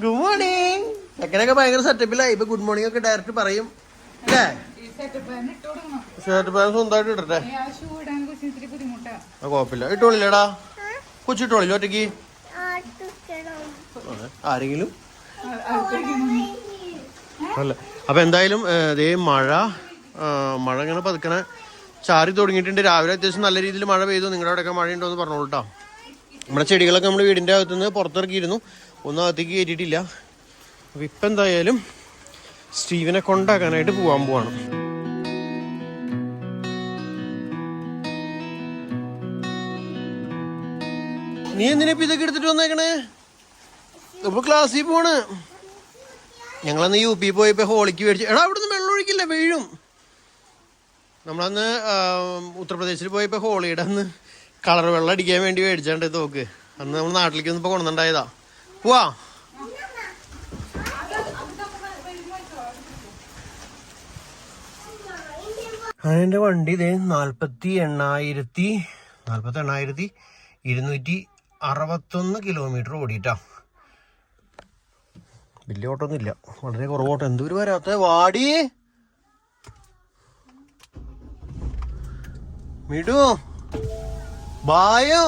Good morning. ചെക്കനൊക്കെ ഭയങ്കര സെറ്റപ്പിലായി. ഇപ്പൊ good morning ഒക്കെ ഡയറക്റ്റ് പറയും അല്ലേ? ഷർട്ട് പാൻ സ്വന്തമായിട്ട് ഇടട്ടെ. കുഴപ്പമില്ല, ഇട്ടോളില്ലടാ. കൊച്ചിട്ടോളില്ല ഒറ്റയ്ക്ക്. ആരെങ്കിലും അല്ല. അപ്പൊ എന്തായാലും ഇതേ മഴ ഇങ്ങനെ പതുക്കണ ചാറി തുടങ്ങിയിട്ടുണ്ട്. രാവിലെ അത്യാവശ്യം നല്ല രീതിയിൽ മഴ പെയ്തു. നിങ്ങളുടെ അവിടെയൊക്കെ മഴ ഉണ്ടോ എന്ന് പറഞ്ഞോളൂ കേട്ടോ. നമ്മുടെ ചെടികളൊക്കെ നമ്മൾ വീടിൻ്റെ അകത്തുനിന്ന് പുറത്തിറക്കിയിരുന്നു, ഒന്നും അകത്തേക്ക് കയറ്റിയിട്ടില്ല. അപ്പം ഇപ്പം എന്തായാലും സ്റ്റീവനെ കൊണ്ടാക്കാനായിട്ട് പോകാൻ പോവാണ്. നീ എന്തിനാ ഇപ്പം ഇതൊക്കെ എടുത്തിട്ട് വന്നേക്കണേ? ഇപ്പൊ ക്ലാസ്സിൽ പോണ്. ഞങ്ങളന്ന് UP പോയപ്പോ ഹോളിക്ക് മേടിച്ചു. എടാ അവിടുന്ന് വെള്ളം ഒഴിക്കില്ല, വീഴും. നമ്മളന്ന് ഉത്തർപ്രദേശിൽ പോയപ്പോ ഹോളിയുടെ അന്ന് കളർ വെള്ളം അടിക്കാൻ വേണ്ടി മേടിച്ചാണ്ട് തോക്ക്. അന്ന് നമ്മൾ നാട്ടിലേക്ക് ഒന്നിപ്പോ കൊണ്ടുണ്ടായതാ. പോവാ. അതിന്റെ വണ്ടി ഇതേ 48,261 കിലോമീറ്റർ ഓടിയിട്ടാ. വലിയ ഓട്ടമൊന്നും ഇല്ല, വളരെ കുറവോട്ടം. എന്തൊരു വരാത്ത വാടി മിടു ബായോ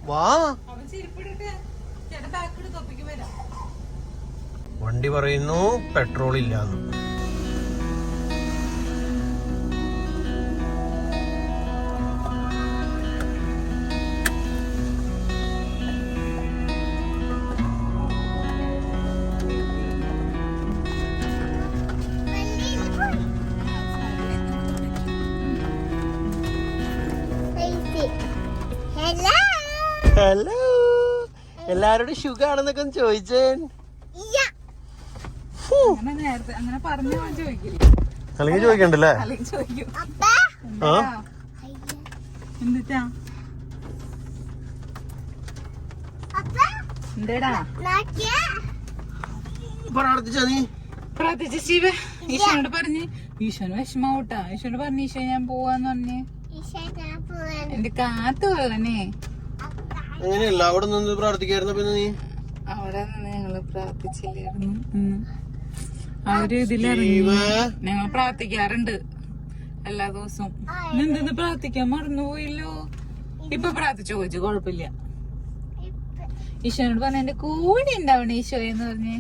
വാ. വണ്ടി പറയുന്നു പെട്രോൾ ഇല്ലാന്ന്. ഹലോ, എല്ലാരോടും സുഖാണെന്നൊക്കെ ചോദിച്ചേ. അല്ലെങ്കിൽ ചോദിക്കണ്ടല്ലേ? പ്രാർത്ഥിച്ചാ നീ? പ്രാർത്ഥിച്ച ശിവ ഈശോനോട് പറഞ്ഞ് ഈശോന് വിഷമാവൂട്ടാ. ഈശോനോട് പറഞ്ഞു ഈശോ ഞാൻ പോവാന്ന് പറഞ്ഞ് എന്റെ കാത്തു കൊള്ളണേ. അങ്ങനെയല്ല, അവിടെ നിന്ന് പ്രാർത്ഥിക്കായിരുന്നു. പിന്നെ നീ അവിടെ നിന്ന് ഞങ്ങള് പ്രാർത്ഥിച്ചില്ലായിരുന്നു. ആ ഒരു ഇതിലിറങ്ങി ഞങ്ങൾ പ്രാർത്ഥിക്കാറുണ്ട് എല്ലാ ദിവസവും. എന്തെന്ന് പ്രാർത്ഥിക്കാൻ മറന്നുപോയില്ലോ. ഇപ്പൊ പ്രാർത്ഥിച്ചു ചോദിച്ചു, കുഴപ്പമില്ല. ഈശോനോട് പറഞ്ഞ എന്റെ കൂടെ ഉണ്ടാവണേ ഈശോയെന്ന് പറഞ്ഞേ.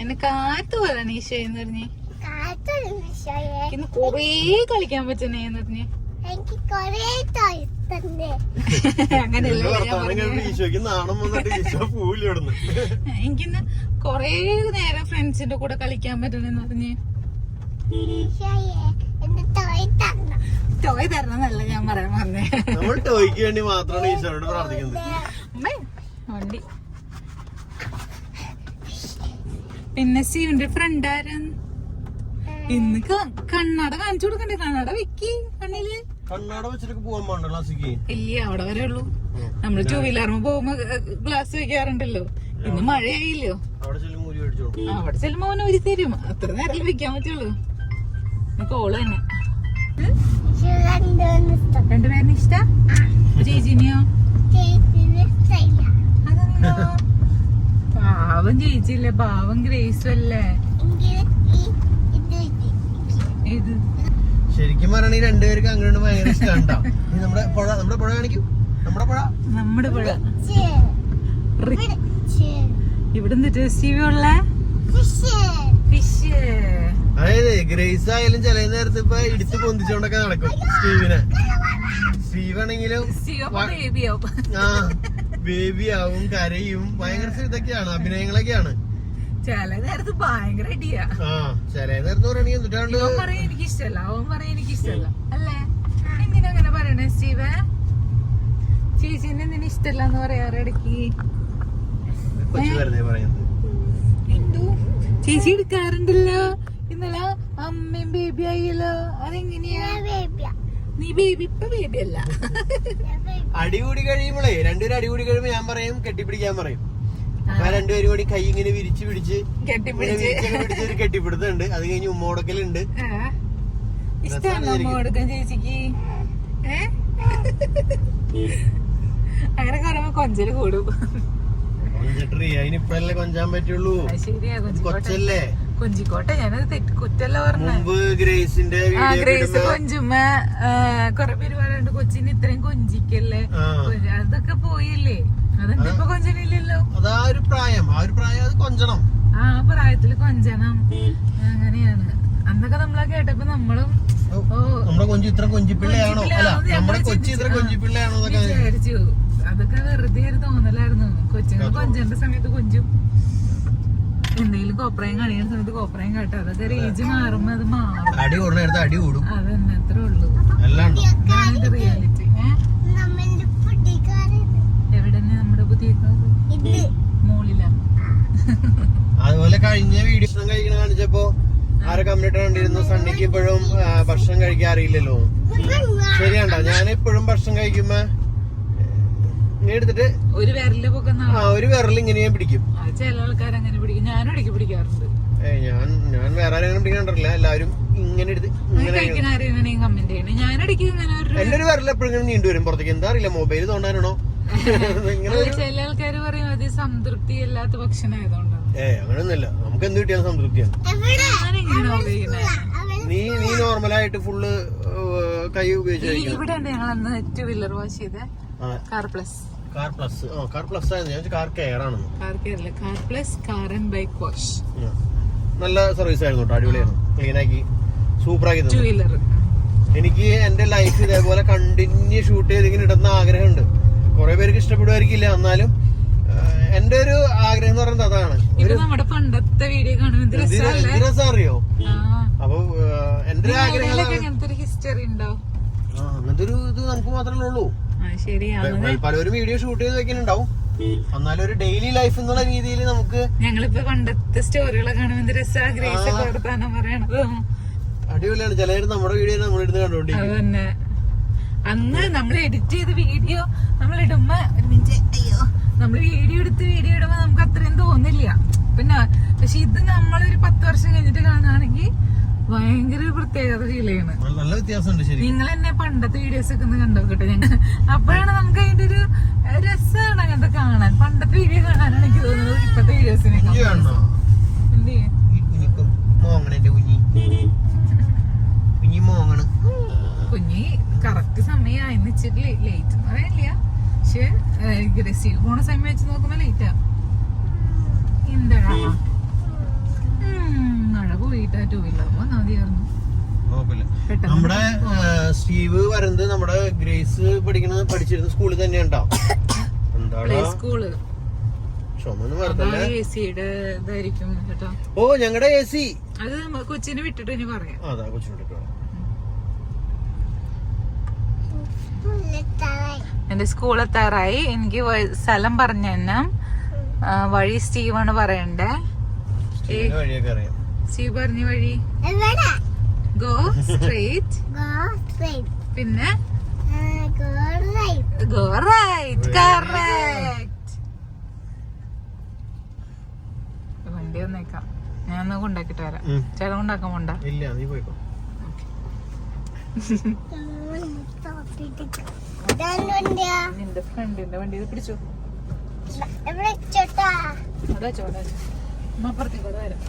എന്നെ കാത്തു പോലാണ് ഈശോയെന്ന് പറഞ്ഞേ. ഇന്ന് കൊറേ കളിക്കാൻ പറ്റുന്നേന്ന് പറഞ്ഞേ. എനിക്കിന്ന് കൊറേ നേരം ഫ്രണ്ട്സിന്റെ കൂടെ കളിക്കാൻ പറ്റണെന്ന് പറഞ്ഞ്. ടോയ് തരണന്നല്ല ഞാൻ പറയാൻ പറഞ്ഞേ. ടോയ്ക്ക് വേണ്ടി മാത്രമാണ് ഈശോയോട് പ്രാർത്ഥിക്കുന്നത്. വണ്ടി പിന്നെ സ്റ്റീവിന്റെ ഫ്രണ്ട് ആരാണ് ഇന്ന് കണ്ണട കാണിച്ചു കൊടുക്കണ്ടേ? കണ്ണട വെക്കി കണ്ണില്. കണ്ണട വെച്ചിട്ട് പോകാൻ പാടില്ല ക്ലാസ്സിക്ക്. ഇല്ല, അവിടെ വരെ ഉള്ളൂ. നമ്മള് 2 വീലറുമ്പോ പോകുമ്പോ ഗ്ലാസ് വെക്കാറുണ്ടല്ലോ. ഇന്ന് മഴയായില്ലോ. അവിടെ ചെല്ലുമ്പോ അവന് ഒരു തരും. അത്ര നേരം വെക്കാൻ പറ്റുള്ളൂ. കോള് തന്നെ. രണ്ടുപേരിന് ഇഷ്ടാ? ചേച്ചിനെയോ? അതെന്താ? പാവം ചേച്ചില്ലേ, പാവം ഗ്രേസും അല്ലേ. ശരിക്കും പറയണ ഈ രണ്ടുപേർക്ക് അങ്ങനെ ഭയങ്കര ഇഷ്ടം. നമ്മുടെ പുഴ കാണിക്കും. നമ്മുടെ പുഴ ഇവിടെ എന്തിട്ട് സ്റ്റീവി ഉള്ള ഫിഷ്. അതായത് ഗ്രേസ് ആയാലും ചില നേരത്ത് ഇപ്പൊ ഇടിച്ച് പൊന്തിച്ചോണ്ടൊക്കെ നടക്കും സ്റ്റീവിനെ. സ്റ്റീവ് ആണെങ്കിലും ബേബി ആവും, കരയും. ഭയങ്കര ഇതൊക്കെയാണ്, അഭിനയങ്ങളൊക്കെയാണ്. ചില നേരത്ത് ഭയങ്കര അടിയാ. ചില നേരത്ത് പറയണെങ്കിൽ എന്നിട്ടാണ്ട് പറയാൻ എനിക്ക് ഇഷ്ടല്ല, അവൻ പറയാൻ എനിക്ക് ഇഷ്ടല്ല. അല്ലേ? എന്തിനാ അങ്ങനെ പറയണേ സ്റ്റീവ്? ചേച്ചിനെ എന്തിനാ ഇഷ്ടല്ല എന്ന് പറയാറ് ഇടയ്ക്ക്? എന്തോ ചേച്ചി എടുക്കാറുണ്ടല്ലോ. ഇന്നലെ അമ്മയും ബേബി ആയല്ലോ. അതെങ്ങനെയാ? നീ ബേബി ഇപ്പൊ ബേബി അല്ല. അടികൂടി കഴിയുമ്പോളേ രണ്ടുപേരും അടികൂടി കഴിയുമ്പോ ഞാൻ പറയും കെട്ടിപ്പിടിക്കാൻ പറയും. അപ്പൊ രണ്ടുപേരും കൂടി കൈ ഇങ്ങനെ വിരിച്ച് പിടിച്ച് പിടിച്ചൊരു കെട്ടിപ്പിടുത്തുണ്ട്. അത് കഴിഞ്ഞ് ഉമ്മോടക്കലുണ്ട്. ഇഷ്ടമാണ് ഉമ്മോടക്കം ചേച്ചിക്ക്. അങ്ങനെ കുറെ കൊഞ്ചല് കൂടും. അതിനിപ്പഴല്ലേ കൊഞ്ചാൻ പറ്റുള്ളൂ. ശരിയാ, കൊച്ചല്ലേ കൊഞ്ചിക്കോട്ടെ. ഞാനത് കുറ്റല്ല പറഞ്ഞത്. ഗ്രേസിന്റെ ഗ്രേസ് കൊഞ്ചുമ്മ കൊറേ പേര് പറയാണ്ട് കൊച്ചിന് ഇത്രയും കൊഞ്ചിക്കല്ലേ. അതൊക്കെ പോയില്ലേ, അതെന്താ ഇപ്പൊ കൊഞ്ചനില്ലല്ലോ. അതാ ഒരു പ്രായം, ആ ഒരു പ്രായം അത് കൊഞ്ചണം. ആ പ്രായത്തില് കൊഞ്ചണം, അങ്ങനെയാണ്. അന്നൊക്കെ നമ്മളെ കേട്ടപ്പോ നമ്മളും നമ്മുടെ കൊഞ്ചി ഇത്ര കൊഞ്ചിപ്പിള്ളയാണോ, അല്ല നമ്മുടെ കൊച്ചി ഇത്ര കൊഞ്ചിപ്പിള്ളയാണോ എന്നൊക്കെ വിചാരിച്ചു. അതൊക്കെ വെറുതെ ഒരു തോന്നലായിരുന്നു. കൊച്ചുങ്ങൾ കൊഞ്ചേണ്ട സമയത്ത് കൊഞ്ചും, എന്തെങ്കിലും കോപ്രായം കാണിക്കുന്ന സമയത്ത് കോപ്രായം കാട്ടും. അതൊക്കെ ഏജ് മാറുമ്പോ അത് മാറും. അടി കൂടുന്ന നേരത്തെ അടി കൂടും. അതന്നെ, അത്രേ ഉള്ളൂ. ഇതാണ് റിയാലിറ്റി. എവിടെ നമ്മുടെ പുതിയ മോളിലാ. അതുപോലെ കഴിഞ്ഞ വീഡിയോസ് കഴിക്കണ കാണിച്ചപ്പോ ആരെ കമ്മിറ്റ് കണ്ടിരുന്നു, സണ്ണിക്ക് ഇപ്പോഴും ഭക്ഷണം കഴിക്കാൻ അറിയില്ലല്ലോ. ശരിയാണ്ടോ? ഞാൻ ഇപ്പോഴും ഭക്ഷണം കഴിക്കുമ്പോ എടുത്തിട്ട് ഒരു വിരല് ഒരു വിരൽ ഇങ്ങനെയും പിടിക്കും. ചില ആൾക്കാർ അങ്ങനെ പിടിക്കും, ഞാനും ഇടയ്ക്ക് പിടിക്കാറുണ്ട്. ഞാൻ വേറെ ആരും പിടിക്കാണ്ടില്ല, എല്ലാവരും ഇങ്ങനെ എടുത്ത് കഴിക്കുന്ന ആരെയും കമന്റ് ചെയ്യണേ. ഞാനിടയ്ക്ക് ഇങ്ങനെ എന്റെ ഒരു വിരൽ എപ്പോഴും ഇങ്ങനെ നീണ്ടു വരും പുറത്തേക്ക്. എന്താ അറിയില്ല, മൊബൈൽ തോണ്ടാനാണോ. ചില ആൾക്കാര് പറയും അത് സംതൃപ്തി അല്ലാത്ത ഭക്ഷണം ആയതുകൊണ്ടാണ്. അങ്ങനെയൊന്നുമില്ല, നമുക്ക് എന്ത് കിട്ടിയാലും സംതൃപ്തിയാണ്. നീ നോർമലായിട്ട് ഫുള്ള് കൈ ഉപയോഗിച്ചു. ഇവിടെ ഉണ്ട് ഞങ്ങൾ അന്ന് 2 വീലർ വാഷ് ചെയ്ത കാർ പ്ലസ്. കാർ പ്ലസ് ആയിരുന്നു, കാർ കെയർ ആണെന്ന്. Car plus car and bike wash. നല്ല സർവീസ് ആയിരുന്നു കേട്ടോ, അടിപൊളിയായിരുന്നു. ക്ലീൻ ആക്കി സൂപ്പർ ആക്കി. 2 വീലർ എനിക്ക് എന്റെ ലൈഫ് ഇതേപോലെ കണ്ടിന്യൂ ഷൂട്ട് ചെയ്ത് ഇങ്ങനെ ഇടുന്ന ആഗ്രഹമുണ്ട്. കുറെ പേർക്ക് ഇഷ്ടപ്പെടുമായിരിക്കില്ല, എന്നാലും എന്റെ ഒരു ആഗ്രഹം എന്ന് പറയുന്നത് അതാണ്. നമ്മുടെ പണ്ടത്തെ വീഡിയോ കാണുമ്പോൾ രസം അറിയോ. അപ്പൊ എന്റെ ഒരു ആഗ്രഹം അങ്ങനത്തെ ഒരു ഹിസ്റ്ററി ഉണ്ടോ? അങ്ങനത്തെ ഒരു ഇത് നമുക്ക് മാത്രമേ ഉള്ളൂ. പലരും വീഡിയോ ഷൂട്ട് ചെയ്ത് വെക്കുന്നുണ്ടാവും, എന്നാലും ഒരു ഡെയിലി ലൈഫ് എന്നുള്ള രീതിയിൽ നമുക്ക് ഞങ്ങളിപ്പോ പണ്ടത്തെ സ്റ്റോറികളൊക്കെ കാണുമ്പോൾ രസം പറയണത് അടിപൊളിയാണ്. ചിലര് നമ്മുടെ വീഡിയോ നമ്മളിരുന്ന് കണ്ടോണ്ടിരിക്കും. അതന്നെ, അന്ന് നമ്മൾ എഡിറ്റ് ചെയ്ത് വീഡിയോ നമ്മൾ ഇടുമ്പോ നമ്മൾ വീഡിയോ ഇടുമ്പോ നമുക്ക് അത്രയും തോന്നില്ല. പിന്നെ പക്ഷെ ഇത് നമ്മളൊരു 10 വർഷം കഴിഞ്ഞിട്ട് കാണുകയാണെങ്കിൽ ഭയങ്കര പ്രത്യേകത ഫീൽ ചെയ്യണം. നല്ല വ്യത്യാസമുണ്ട്. നിങ്ങൾ തന്നെ പണ്ടത്തെ വീഡിയോസ് ഒക്കെ ഒന്ന് കണ്ടോക്കട്ടെ ഞങ്ങൾ, അപ്പോഴാണ് നമുക്ക് അതിന്റെ ഒരു രസമാണ് അങ്ങനത്തെ കാണാൻ. പണ്ടത്തെ വീഡിയോ കാണാനാണ് എനിക്ക് തോന്നുന്നത് ഇപ്പത്തെ വീഡിയോസിനെ. കുഞ്ഞി കറക്റ്റ് സമയമായിന്ന് ഇച്ചിരി ലേറ്റ് എന്ന് പറയാനില്ല, പക്ഷെ രസീവ് പോണ സമയം വെച്ച് നോക്കുമ്പോ ലേറ്റാ. എന്താ മഴ പോയിട്ടാ 2 വീലർ വന്നാ മതിയായിരുന്നു. നമ്മുടെ സ്റ്റീവ് വരുന്നത് നമ്മുടെ ഗ്രേസ് പഠിച്ചിരുന്ന സ്കൂളിൽ തന്നെ ഉണ്ടാവും. സ്കൂള് ഓ ഞങ്ങളുടെ AC അത് കൊച്ചിനെ വിട്ടിട്ട് ഇനി പറയാം. അതാ കൊച്ചിനെ വിട്ടിട്ട്. എന്റെ സ്കൂൾ എത്താറായി. എനിക്ക് സ്ഥലം പറഞ്ഞു തന്നെ വഴി സ്റ്റീവാണ് പറയണ്ടേ. സ്റ്റീവ് പറഞ്ഞ വഴി ഗോ സ്ട്രേറ്റ്, പിന്നെ ഗോ റൈറ്റ്. കറക്റ്റ്. വണ്ടി വന്നേക്കാം, ഞാൻ ഒന്ന് കൊണ്ടാക്കിട്ട് വരാം. ചേട്ടൻ കൊണ്ടാക്കാൻ പോണ്ട. ഇല്ല, നീ പോയിക്കോ. നിന്റെ ഫ്രണ്ടിന്റെ വണ്ടി പിടിച്ചോ. അതാ ചോടാ അപ്പുറത്തേക്കോടെ വരാം.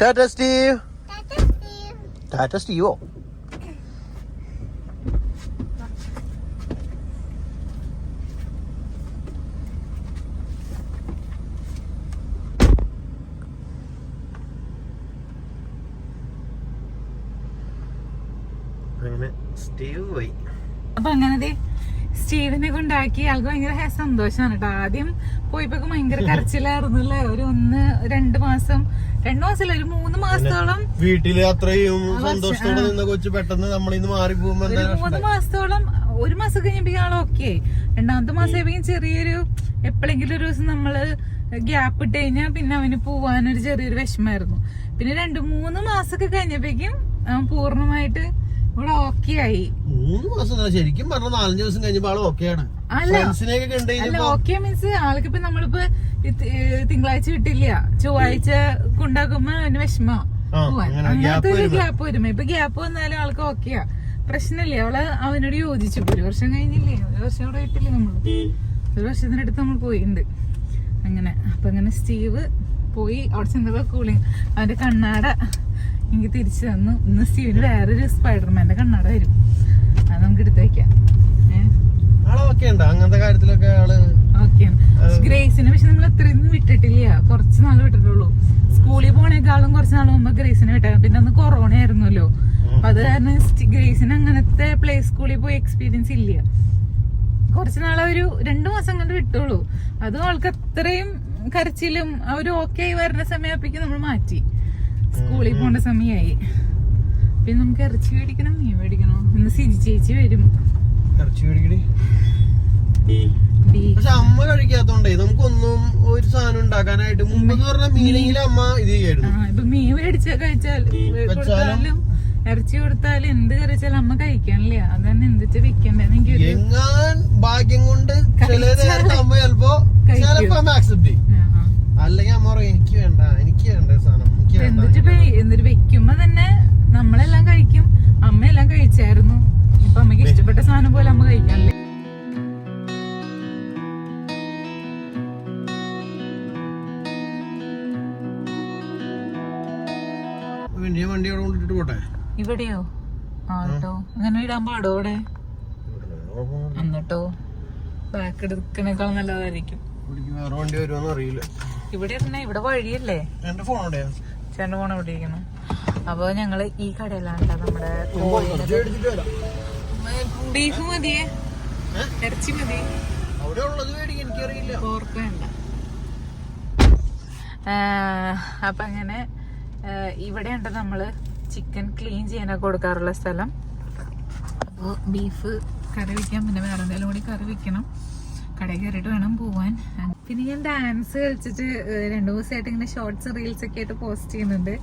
ടാറ്റ സ്റ്റീവ്. ടാറ്റ സ്റ്റീവോ? അങ്ങനെ സ്റ്റീവ് പോയി. അപ്പൊ അങ്ങനെ സ്റ്റീവിനെ കൊണ്ടാക്കി ആൾക്ക് ഭയങ്കര സന്തോഷമാണ് കേട്ടോ. ആദ്യം പോയപ്പോ ഭയങ്കര കരച്ചിലായിരുന്നല്ലേ. ഒരു 1-2 മാസം, 2 മാസമല്ല, ഒരു 3 മാസത്തോളം വീട്ടില് അത്രയും സന്തോഷത്തോടെ നിന്ന കൊച്ചു പെട്ടെന്ന് നമ്മളിന്ന് മാറി പോകുമ്പോ 3 മാസത്തോളം. 1 മാസം കഴിഞ്ഞപ്പോ ആൾ ഓക്കെ. 2ാമത്തെ മാസം ചെറിയൊരു എപ്പോഴെങ്കിലും ഒരു ദിവസം നമ്മള് ഗ്യാപ്പ് ഇട്ട് കഴിഞ്ഞാൽ പിന്നെ അവന് പോവാനൊരു ചെറിയൊരു വിഷമായിരുന്നു. പിന്നെ 2-3 മാസമൊക്കെ കഴിഞ്ഞപ്പോഴേക്കും അവൻ പൂർണ്ണമായിട്ട് ഇവിടെ ഓക്കെ ആയി. 3 മാസം ശരിക്കും പറഞ്ഞ 4-5 ദിവസം കഴിഞ്ഞപ്പോ ആള് ഓക്കെയാണ്. അല്ല ഓക്കെ മീൻസ് ആൾക്ക് ഇപ്പൊ നമ്മളിപ്പോ തിങ്കളാഴ്ച വിട്ടില്ല, ചൊവ്വാഴ്ച കൊണ്ടാക്കുമ്പോ അവന് വിഷമോ പോവാൻ. അങ്ങനത്തെ ഒരു ഗ്യാപ്പ് വരുമ്പോ ഇപ്പൊ ഗ്യാപ്പ് വന്നാലും ആൾക്ക് ഓക്കെയാ. പ്രശ്നമില്ല. അവനോട് യോജിച്ചു. ഒരു വർഷം കഴിഞ്ഞില്ലേ, ഒരു വർഷം അവിടെ ആയിട്ടില്ലേ നമ്മൾ, ഒരു വർഷത്തിനടുത്ത് നമ്മൾ പോയിട്ടുണ്ട്. അങ്ങനെ അപ്പൊ അങ്ങനെ സ്റ്റീവ് പോയി. അവിടെ ചെന്നപ്പോ കൂളിങ് അവന്റെ കണ്ണാട എനിക്ക് തിരിച്ചു തന്നു. ഇന്ന് സ്റ്റീവിന് വേറൊരു സ്പൈഡർമാന്റെ കണ്ണാട വരും, അത് നമുക്ക് എടുത്ത് വെക്കാം. അങ്ങനത്തെ കാര്യത്തിലൊക്കെ ഓക്കെയാണ്. ഗ്രേസിനെ പക്ഷെ നമ്മൾ അത്രയൊന്നും വിട്ടിട്ടില്ല, കുറച്ച് നാൾ വിട്ടിട്ടുള്ളൂ. സ്കൂളിൽ പോണേക്കാളും കുറച്ച് നാൾ മുമ്പ് ഗ്രേസിനെ വിട്ടായിരുന്നു. പിന്നെ അന്ന് കൊറോണ ആയിരുന്നല്ലോ, അപ്പൊ അത് കാരണം ഗ്രേസിന് അങ്ങനത്തെ പ്ലേ സ്കൂളിൽ പോയി എക്സ്പീരിയൻസ് ഇല്ല. കുറച്ച് നാളെ ഒരു 2 മാസം കണ്ട് വിട്ടുള്ളൂ. അതും ആൾക്ക് അത്രയും കരച്ചിലും അവര് ഓക്കെ ആയി വരുന്ന സമയത്തേക്ക് നമ്മൾ മാറ്റി. സ്കൂളിൽ പോകേണ്ട സമയമായി. പിന്നെ നമുക്ക് ഇറച്ചി മേടിക്കണം, മീൻ മേടിക്കണോ. ഇന്ന് സിജി ചേച്ചി വരും. പക്ഷെ അമ്മ കഴിക്കാത്തോണ്ടേ നമുക്കൊന്നും ഒരു സാധനം ഉണ്ടാക്കാനായിട്ട്. മുമ്പ് പറഞ്ഞാൽ മീനെങ്കിലും അമ്മ ഇത് ചെയ്യായിരുന്നു. ഇപ്പൊ മീൻ മേടിച്ച കൊടുത്താലും ഇറച്ചി കൊടുത്താലും എന്ത് കറിച്ചാലും അമ്മ കഴിക്കാനില്ല. അതന്നെ എന്തിട്ട് വെക്കണ്ടെന്ന് എനിക്ക് എങ്ങാൻ ഭാഗ്യം കൊണ്ട് ചില നേരത്തെ അമ്മ ചിലപ്പോ അമ്മ ആക്സെപ്റ്റ് ചെയ്യും. അല്ലെങ്കിൽ അമ്മ പറയും എനിക്ക് വേണ്ട സാധനം. എന്നിട്ട് വെക്കുമ്പോ തന്നെ നമ്മളെല്ലാം കഴിക്കും, അമ്മയെല്ലാം കഴിച്ചായിരുന്നു. ഇപ്പൊ അമ്മക്ക് ഇഷ്ടപ്പെട്ട സാധനം പോലെ അമ്മ കഴിക്കാനില്ല. വണ്ടി അവിടെ കൊണ്ടിട്ട് പോട്ടെ. ഇവിടെയോ? ആട്ടോ അങ്ങനെ ഇടാൻ പാടോ അവിടെ? എന്നിട്ടോ ബാക്ക് എടുക്കണേക്കാൾ നല്ലതായിരിക്കും. വേറെ വണ്ടി വരുമോന്ന് അറിയില്ല. ഇവിടെ ഇവിടെ വഴിയല്ലേ. എന്റെ ഫോൺ എവിടെയാ? ചേട്ടന്റെ ഫോൺ എവിടെ ഇരിക്കുന്നു? അപ്പൊ ഞങ്ങള് ഈ കടയിലാണ് നമ്മുടെ ബീഫ് മതിയേ, ഇറച്ചി മതി. അവിടെ ഉള്ളത് മേടിക്കാൻ എനിക്കറിയില്ല. പോർക്ക് വേണ്ട. അപ്പൊ അങ്ങനെ ഇവിടെയുണ്ട് നമ്മള് ചിക്കൻ ക്ലീൻ ചെയ്യാനൊക്കെ കൊടുക്കാറുള്ള സ്ഥലം. അപ്പോൾ ബീഫ് കറി വെക്കാൻ, പിന്നെ വേറെ എന്തെങ്കിലും കൂടി കറി വെക്കണം. കടയിൽ കയറിയിട്ട് വേണം പോവാൻ. പിന്നെ ഞാൻ ഡാൻസ് കളിച്ചിട്ട് 2 ദിവസമായിട്ട് ഇങ്ങനെ ഷോർട്സ് റീൽസ് ഒക്കെ ആയിട്ട് പോസ്റ്റ് ചെയ്യുന്നുണ്ട്.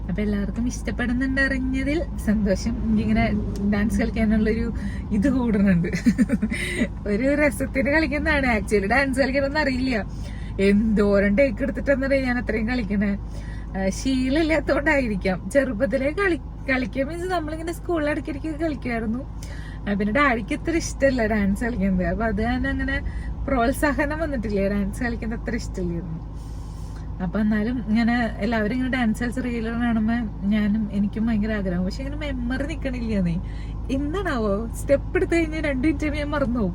അപ്പൊ എല്ലാവർക്കും ഇഷ്ടപ്പെടുന്നുണ്ട് അറിഞ്ഞതിൽ സന്തോഷം. എനിക്കിങ്ങനെ ഡാൻസ് കളിക്കാനുള്ളൊരു ഇത് കൂടുന്നുണ്ട്. ഒരു രസത്തിന് കളിക്കുന്നതാണ്. ആക്ച്വലി ഡാൻസ് കളിക്കണമെന്ന് അറിയില്ല. എന്തോരം ടേക്ക് എടുത്തിട്ടെന്നറിയാം ഞാൻ അത്രയും കളിക്കണേ. ശീലമില്ലാത്തോണ്ടായിരിക്കാം. ചെറുപ്പത്തിലേ കളിക്കുക മീൻസ് നമ്മളിങ്ങനെ സ്കൂളിൽ ഇടയ്ക്കിടയ്ക്ക് കളിക്കുമായിരുന്നു. പിന്നെ ഡാഡിക്ക് അത്ര ഇഷ്ടമല്ല ഡാൻസ് കളിക്കുന്നത്. അപ്പൊ അത് തന്നെ അങ്ങനെ പ്രോത്സാഹനം വന്നിട്ടില്ല. ഡാൻസ് കളിക്കുന്നത് അത്ര ഇഷ്ടമില്ലായിരുന്നു. അപ്പൊ എന്നാലും ഇങ്ങനെ എല്ലാവരും ഇങ്ങനെ ഡാൻസ് കളിച്ച റീലുകൾ കാണുമ്പോ എനിക്കും ഭയങ്കര ആഗ്രഹം. പക്ഷെ ഇങ്ങനെ മെമ്മറി നിക്കണില്ലേ. എന്താണാവോ സ്റ്റെപ്പ് എടുത്തു കഴിഞ്ഞാൽ 2 മിനിറ്റ് ഞാൻ മറന്നു പോകും,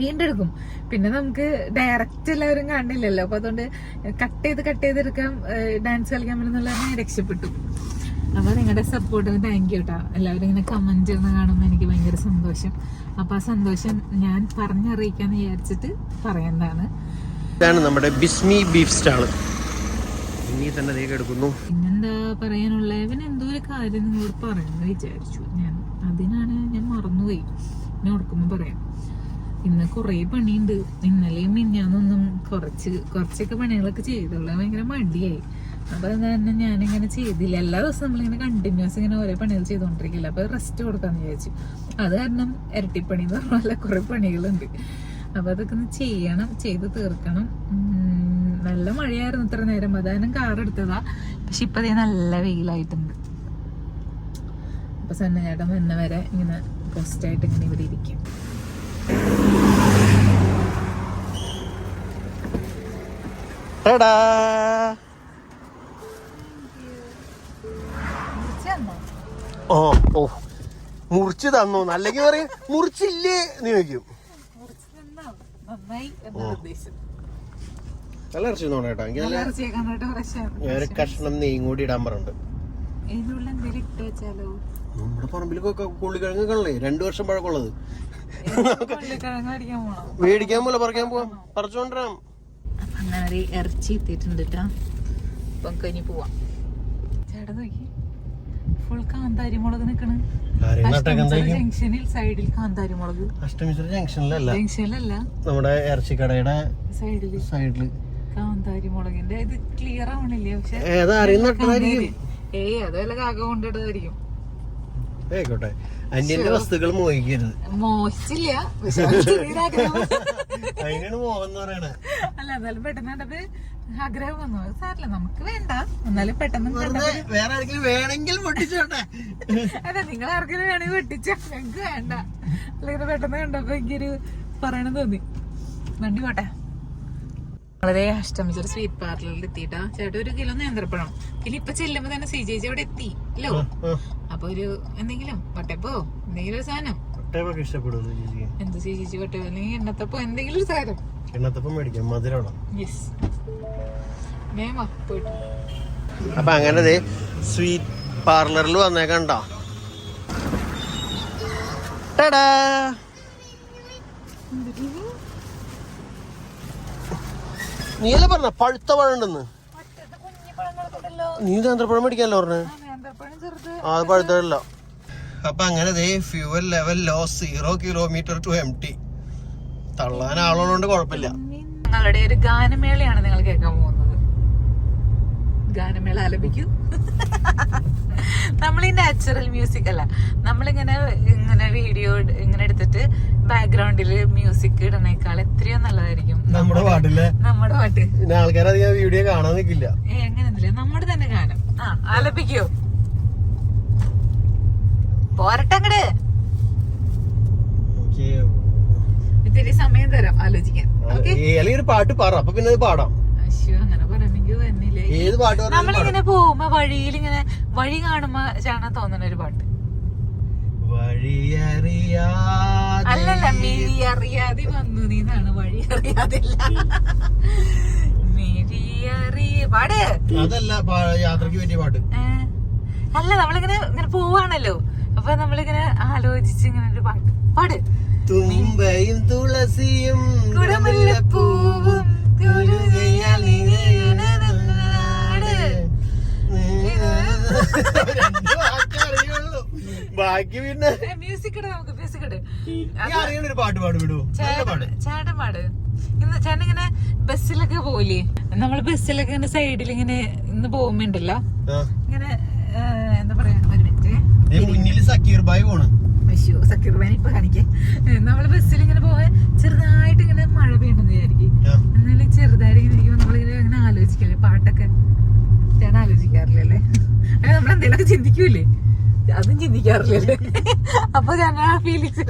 വീണ്ടും എടുക്കും. പിന്നെ നമുക്ക് ഡയറക്റ്റ് എല്ലാവരും കാണില്ലല്ലോ. അപ്പൊ അതുകൊണ്ട് കട്ട് ചെയ്തെടുക്കാൻ ഡാൻസ് കളിക്കാൻ പറ്റുന്നുള്ള രക്ഷപ്പെട്ടു. അപ്പൊ നിങ്ങളുടെ സപ്പോർട്ടിന് താങ്ക് യു കേട്ടോ. എല്ലാവരും ഇങ്ങനെ കമന്റ് ചെയ്യുന്ന കാണുമ്പോൾ എനിക്ക് ഭയങ്കര സന്തോഷം. അപ്പൊ ആ സന്തോഷം ഞാൻ പറഞ്ഞറിയിക്കാന്ന് വിചാരിച്ചിട്ട് പറയുന്നതാണ്. ഇതാണ് നമ്മുടെ ബിസ്മി ബീഫ് സ്റ്റാൾ. ഇനി തന്നെ എടുക്കുന്നു. പിന്നെന്താ പറയാനുള്ള, ഇവൻ എന്തോ ഒരു കാര്യം നിങ്ങളോട് പറയാന്ന് വിചാരിച്ചു അതിനാണ് ഞാൻ മറന്നുപോയി. ഞാൻ ഓർക്കുമ്പോ പറയാം. ഇന്ന് കൊറേ പണിയുണ്ട്. ഇന്നലെയും മിഞ്ഞാന്നൊന്നും കുറച്ചൊക്കെ പണികളൊക്കെ ചെയ്തുള്ള ഭയങ്കര മടിയായി. അപ്പൊ അത് തന്നെ ഞാനിങ്ങനെ ചെയ്തില്ല. എല്ലാ ദിവസവും നമ്മളിങ്ങനെ കണ്ടിന്യൂസ് ഇങ്ങനെ ഓരോ പണികൾ ചെയ്തോണ്ടിരിക്കില്ല. അപ്പൊ റെസ്റ്റ് കൊടുക്കാന്ന് വിചാരിച്ചു. അത് കാരണം ഇരട്ടിപ്പണി എന്ന് പറഞ്ഞാൽ കുറെ പണികളുണ്ട്. അപ്പൊ അതൊക്കെ ഒന്ന് ചെയ്ത് തീർക്കണം. നല്ല മഴയായിരുന്നു ഇത്ര നേരം, അതാനും കാർ എടുത്തതാ. പക്ഷെ ഇപ്പൊ അതേ നല്ല വെയിലായിട്ടുണ്ട്. അപ്പൊ സന്നചേട്ടൻ വന്ന വരെ ഇങ്ങനെ പോസ്റ്റായിട്ട് ഇങ്ങനെ ഇവിടെ ഇരിക്കും. മുറിച്ച് തന്നു അല്ലെങ്കിൽ പറയും മുറിച്ചില്ലേ എന്ന് ചോദിക്കും. നല്ല ഇറച്ചി തോന്നേട്ടാ. ഞാൻ കഷ്ണം നെയ്യും കൂടി ഇടാൻ പറഞ്ഞിട്ടുണ്ട്. നമ്മുടെ പറമ്പിലൊക്കെ കൊള്ളിക്കിഴങ്ങ് കളേ 2 വർഷം പഴക്കമുള്ളത് മേടിക്കാൻ പോലെ പറിക്കാൻ പോവാം, പറിച്ചോണ്ടിരാം. അങ്ങനെ ഇറച്ചി എത്തിയിട്ടുണ്ട് കേട്ടോ. അപ്പൊ കഴിഞ്ഞ് പോവാം. ചേട്ടാ നോക്കി ഫുൾ കാന്താരി മുളക് നിക്കണ് ജംഗ്ഷനിൽ. സൈഡിൽ കാന്താരി മുളക്. അഷ്ടമിശ്ര ജംഗ്ഷനിലല്ല, നമ്മുടെ ഇറച്ചിക്കടയുടെ സൈഡില് കാന്താരി മുളകിന്റെ ഇത് ക്ലിയർ ആവണില്ലേ. പക്ഷെ അതല്ല കാക്ക കൊണ്ടിട്ടതായിരിക്കും. അന്യന്റെ വസ്തുക്കൾ മോഹിക്കരുത്. മോഹിച്ചില്ല, അതിനാണ് മോഹം എന്ന് പറയണേ. അല്ല എന്നാലും പെട്ടെന്ന് ആഗ്രഹം വന്നു. അത് സാരില്ല, നമുക്ക് വേണ്ട. എന്നാലും പെട്ടെന്ന് വേറെ ആരെങ്കിലും വേണമെങ്കിൽ പൊട്ടിച്ചോട്ടെ. അതെ, നിങ്ങൾ ആർക്കെങ്കിലും വേണമെങ്കിൽ പൊട്ടിച്ചോ, ഞങ്ങക്ക് വേണ്ട. അല്ലെങ്കിൽ പെട്ടെന്ന് കണ്ടപ്പോ എനിക്കൊരു പറയണം തോന്നി. വണ്ടി പോട്ടെ. വളരെ അഷ്ടമിച്ചൊരു സ്വീറ്റ് പാർലറിൽ എത്തിയിട്ടാ. ചേട്ടാ 1 കിലോ നേന്ത്രപ്പഴം. പിന്നെ ഇപ്പൊ ചെല്ലുമ്പോ തന്നെ CJ അവിടെ എത്തില്ലോ. അപ്പൊ ഒരു എന്തെങ്കിലും വട്ടപ്പോ എന്തെങ്കിലും ഒരു സാധനം. എന്ത് CJ വട്ടപ്പോ അല്ലെങ്കിൽ എണ്ണത്തപ്പോ എന്തെങ്കിലും ഒരു സാധനം. എണ്ണത്തപ്പം മേടിക്കാം, മധുരം. യെസ്, വേഗം പോയിട്ട്. അപ്പൊ അങ്ങനെ സ്വീറ്റ് പാർലറിൽ വന്നേക്കണ്ട. നീയല്ലേ പറഞ്ഞ പഴുത്ത പഴം ഉണ്ടെന്ന്? നീ നേന്ത്രപ്പഴം മേടിക്കാനല്ലോ പറഞ്ഞേ. അത് പഴുത്തല്ല. അപ്പൊ അങ്ങനെ fuel level loss 0 kilometre to empty. തള്ളാൻ ആളുള്ളതുകൊണ്ട് കുഴപ്പമില്ല. ഞങ്ങളുടെ ഒരു ഗാനമേളയാണ് നിങ്ങൾ കേൾക്കാൻ പോകുന്നത്. ഗാനമേള ആലപിക്കൂ. നമ്മൾ ഈ നാച്ചുറൽ മ്യൂസിക് അല്ല, നമ്മളിങ്ങനെ വീഡിയോ ഇങ്ങനെ എടുത്തിട്ട് ബാക്ക്ഗ്രൗണ്ടില് മ്യൂസിക് ഇടണേക്കാൾ എത്രയോ നല്ലതായിരിക്കും നമ്മുടെ പാട്ടില്ലേ. നമ്മുടെ പാട്ട് ആൾക്കാരധികം വീഡിയോ കാണാൻ നിൽക്കില്ല. എങ്ങനെയൊന്നുമില്ല, നമ്മുടെ തന്നെ ഗാനം. ആലപിക്കോ? പോരട്ടെ അങ്ങട്. ഇത്തിരി സമയം തരാം ആലോചിക്കാൻ. ഒരു പാട്ട് പറ, അപ്പൊ പിന്നെ പാടാം. അങ്ങനെ പറയുമ്പോ വന്നില്ലേ. നമ്മളിങ്ങനെ പോകുമ്പോ വഴിയിൽ ഇങ്ങനെ വഴി കാണുമ്പോ ചാണാൻ തോന്നുന്ന ഒരു പാട്ട്. അല്ലല്ല, മിഴി അറിയാതെ വന്നു നീന്നാണ്. വഴി അറിയാതില്ല. പാട്. അതല്ല യാത്രക്ക് പറ്റിയ പാട്ട്. അല്ല, നമ്മളിങ്ങനെ പോവാണല്ലോ. അപ്പൊ നമ്മളിങ്ങനെ ആലോചിച്ച് ഇങ്ങനെ ഒരു പാട്ട് പാട്. തുമ്പയും തുളസിയും കുടമുല്ലപ്പൂവും ബാക്കി പിന്നെ മ്യൂസിക് ഇട്. നമുക്ക് മ്യൂസിക് ഇട്. ഒരു പാട്ട് പാട് വിടൂ. ചേട്ടൻ പാട്. ഇന്ന് ചേട്ടൻ ഇങ്ങനെ ബസ്സിലൊക്കെ പോവില്ലേ? നമ്മള് ബസ്സിലൊക്കെ ഇങ്ങനെ സൈഡിൽ ഇങ്ങനെ ഇന്ന് പോകുമ്പോണ്ടല്ലോ, ഇങ്ങനെ എന്താ പറയാ, ഒരു മിനിറ്റ്, മുന്നിൽ സക്കീർ ബായ് പോണ്. സക്കീർ ബായ് ഇപ്പൊ കാണിക്കേ. നമ്മള് ബസ്സിൽ ഇങ്ങനെ പോവാൻ ചെറുതായിട്ട് ഇങ്ങനെ മഴ പെയ്യുന്നത് വിചാരിക്കും. എന്നാലും ചെറുതായിട്ട് ഇങ്ങനെ ഇരിക്കുമ്പോ നമ്മളിങ്ങനെ അങ്ങനെ ആലോചിക്കല്ലേ പാട്ടൊക്കെ. ചേട്ടൻ ആലോചിക്കാറില്ലല്ലേ? അങ്ങനെ നമ്മളെന്തെങ്കിലുമൊക്കെ ചിന്തിക്കൂലേ? അതും ചിന്തിക്കാറില്ലല്ലേ? അപ്പൊ ഞാൻ ആ ഫീലിങ്സ്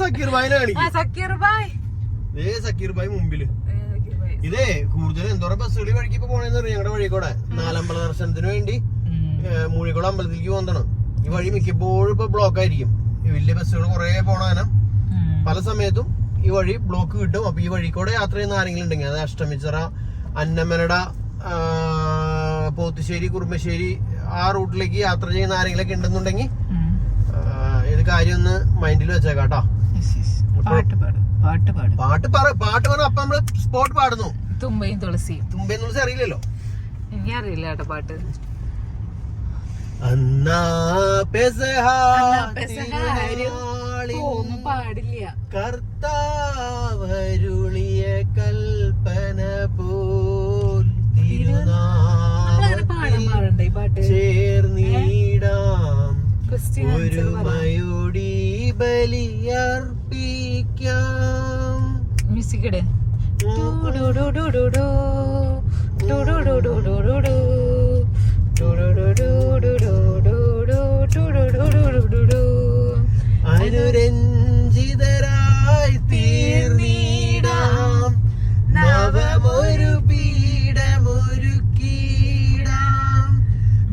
സക്കീർ ബായ് സക്കീർ ബായ് മുമ്പില്. ഇതേ കൂടുതൽ എന്തോരം ബസ്സുകൾ വഴിക്ക് പോണേന്ന് അറിയാം. ഞങ്ങളുടെ വഴി കൂടെ നാലമ്പല ദർശനത്തിന് വേണ്ടി മൂഴിക്കോട് അമ്പലത്തിലേക്ക് പോകുന്നതാണ്. ഈ വഴി മിക്കപ്പോഴും ഇപ്പൊ ബ്ലോക്ക് ആയിരിക്കും. വലിയ ബസ്സുകൾ കുറെ പോണാനം പല സമയത്തും ഈ വഴി ബ്ലോക്ക് കിട്ടും. അപ്പൊ ഈ വഴി കൂടെ യാത്ര ചെയ്യുന്ന ആരെങ്കിലും ഉണ്ടെങ്കിൽ, അത് അഷ്ടമിച്ചിറ, അന്നമനട, പോത്തുശ്ശേരി, കുറുമ്പശ്ശേരി ആ റൂട്ടിലേക്ക് യാത്ര ചെയ്യുന്ന ആരെങ്കിലൊക്കെ ഉണ്ടെന്നുണ്ടെങ്കിൽ ഇത് കാര്യം ഒന്ന് മൈൻഡിൽ വെച്ചേക്കാട്ടോ. പാട്ട് പറഞ്ഞ അപ്പൊ നമ്മള് സ്പോട്ട് പാടുന്നു. തുമ്പയും തുളസിയും. തുമ്പയും തുളസി അറിയില്ലല്ലോ? എനിക്കറിയില്ല കേട്ടോ പാട്ട്. പാടില്ല. കർത്താവരുളിയ കൽപ്പന പോൽ ചേർന്നിടാം ഒരുമയോടി ബലിയർപ്പിക്കാം. മ്യൂസിക് ഇട്. അനുരഞ്ജിതരായി തീർന്നിടാം, നവമൊരു പീഠമൊരുക്കിടാം,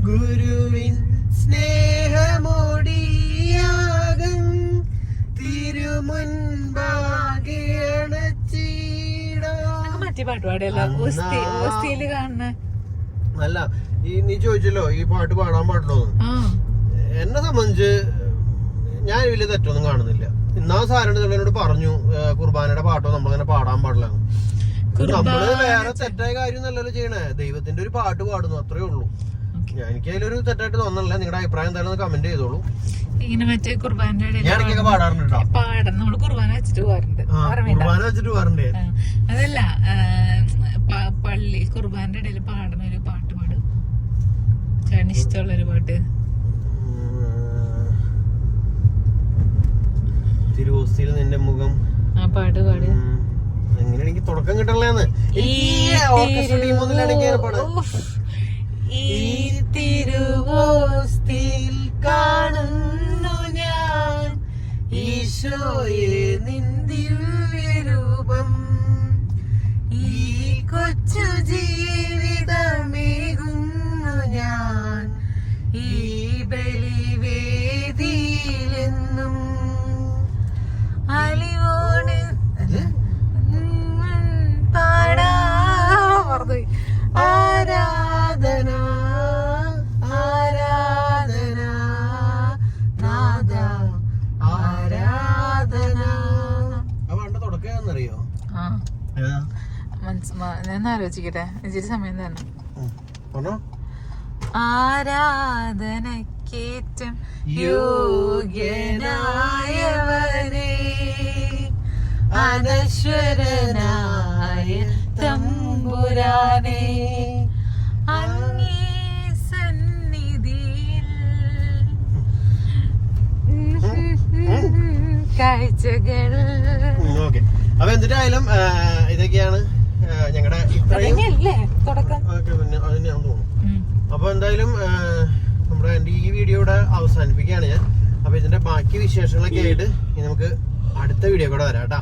ഗുരുവിൻ സ്നേഹമോടിയാകും തിരുമുൻപാകെ അണച്ചിടാം. മറ്റേ പാട്ട് പാടിയല്ലോ കാണുന്ന. അല്ല, നീ ചോദിച്ചല്ലോ ഈ പാട്ട് പാടാൻ പാടുള്ളൂ. എന്നെ സംബന്ധിച്ച് ഞാൻ വലിയ തെറ്റൊന്നും കാണുന്നില്ല. ഇന്നാ സാറിനോട് പറഞ്ഞു കുർബാനയുടെ പാട്ടോ നമ്മളങ്ങനെ പാടാൻ പാടില്ല. നമ്മള് വേറെ തെറ്റായ കാര്യം നല്ലല്ലോ ചെയ്യണേ. ദൈവത്തിന്റെ ഒരു പാട്ട് പാടുന്നു, അത്രേ ഉള്ളൂ. എനിക്ക് അതിലൊരു തെറ്റായിട്ട് തോന്നണില്ല. നിങ്ങളുടെ അഭിപ്രായം എന്തായാലും കമന്റ് ചെയ്തോളൂ. ഇങ്ങനെ മറ്റേ കുർബാനയുടെ ഞാനൊക്കെ പാടാറുണ്ട്. നമ്മള് കുർബാന വെച്ചിട്ട് പോകാറുണ്ട്. അതല്ല, പള്ളി കുർബാനയുടെ ഇടയിൽ പാടുന്ന ഒരു പാട്ട് പാടും. ചേട്ടന് ഇഷ്ടമുള്ളൊരു പാട്ട്. തിരുവോസ്തിയിൽ നിന്റെ മുഖം. ആ പാട്ട് പാട്. എങ്ങനെ എനിക്ക് തുടക്കം കിട്ടണല്ലേന്ന്. ഓർക്കസ്ട്ര ടീം ഒന്നിലാണെങ്കിൽ പാടാം. ഈ തിരുവോസ്തിയിൽ കാണുന്നു ഞാൻ ഈശോയെ നിൻ ദിവ്യരൂപം. ഈ കൊച്ചു ജീവിതമേകുന്നു ഞാൻ ഈ ബലിവേദിയിലെന്നും. അലിവോണ് പാടാ ആരാധന ആരാധന നാദ ആരാധന. തുടക്കറിയോ? ഞാൻ ആലോചിക്കട്ടെ, ഇച്ചിരി സമയം തന്നെ. ആരാധനക്കേറ്റം യോഗ്യനായവനെ അനശ്വരനായ തമ്പുരാനെ അങ്ങേ സന്നിധിയിൽ കാഴ്ചകൾ. അപ്പൊ എന്തിനായാലും ഇതൊക്കെയാണ് ഞങ്ങളുടെ തുടക്കം. പിന്നെ അതിന് ഞാൻ തോന്നുന്നു. അപ്പൊ എന്തായാലും നമ്മുടെ ഈ വീഡിയോ ഇവിടെ അവസാനിപ്പിക്കുകയാണ് ഞാൻ. അപ്പൊ ഇതിന്റെ ബാക്കി വിശേഷങ്ങളൊക്കെ ആയിട്ട് നമുക്ക് അടുത്ത വീഡിയോ കൂടെ വരാം കേട്ടാ.